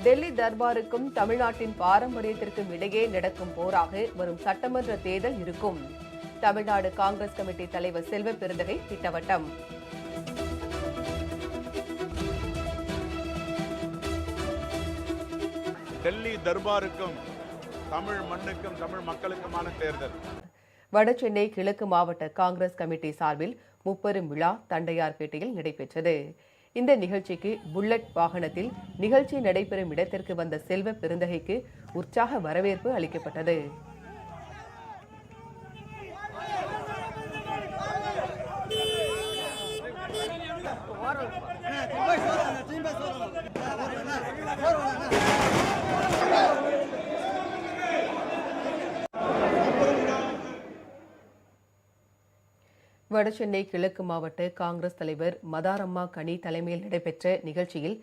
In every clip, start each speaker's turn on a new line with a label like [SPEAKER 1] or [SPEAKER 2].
[SPEAKER 1] டெல்லி தர்பாருக்கும் தமிழ்நாட்டின் பாரம்பரியத்திற்கும் இடையே நடக்கும் போராக வரும் சட்டமன்ற தேர்தல் இருக்கும். தமிழ்நாடு காங்கிரஸ் கமிட்டி தலைவர் செல்வ பெருந்தகை திட்டவட்டம்.
[SPEAKER 2] டெல்லி தர்பாருக்கும் தமிழ் மண்ணுக்கும் தமிழ் மக்களுக்குமான தேர்தல்.
[SPEAKER 1] வடசென்னை கிழக்கு மாவட்ட காங்கிரஸ் கமிட்டி சார்பில் முப்பெரும் விழா தண்டையார்பேட்டையில் நடைபெற்றது. இந்த நிகழ்ச்சிக்கு புல்லட் வாகனத்தில் நிகழ்ச்சி நடைபெறும் இடத்திற்கு வந்த செல்வ பெருந்தகைக்கு உற்சாக வரவேற்பு அளிக்கப்பட்டது. வடசென்னை கிழக்கு மாவட்ட காங்கிரஸ் தலைவர் மதாரம்மா கனி தலைமையில் நடைபெற்ற நிகழ்ச்சியில்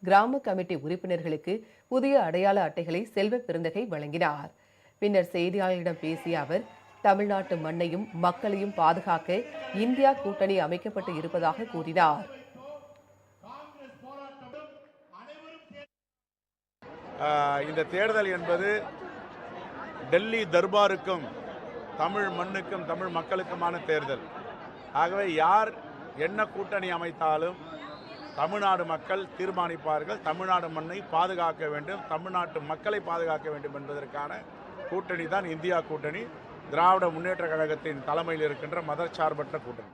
[SPEAKER 1] கிராம கமிட்டி உறுப்பினர்களுக்கு புதிய அடையாள அட்டைகளை செல்வ பெருந்தகை வழங்கினார். பின்னர் செய்தியாளர்களிடம் பேசிய அவர், தமிழ்நாட்டு மண்ணையும் மக்களையும் பாதுகாக்க இந்தியா கூட்டணி அமைக்கப்பட்டு இருப்பதாக கூறினார்.
[SPEAKER 2] இந்த தேர்தல் என்பது டெல்லி தர்பாருக்கும் தமிழ் மண்ணுக்கும் தமிழ் மக்களுக்குமான தேர்தல். ஆகவே யார் என்ன கூட்டணி அமைத்தாலும் தமிழ்நாடு மக்கள் தீர்மானிப்பார்கள். தமிழ்நாடு மண்ணை பாதுகாக்க வேண்டும், தமிழ்நாட்டு மக்களை பாதுகாக்க வேண்டும் என்பதற்கான கூட்டணி தான் இந்தியா கூட்டணி, திராவிட முன்னேற்ற கழகத்தின் தலைமையில் இருக்கின்ற மதச்சார்பற்ற கூட்டணி.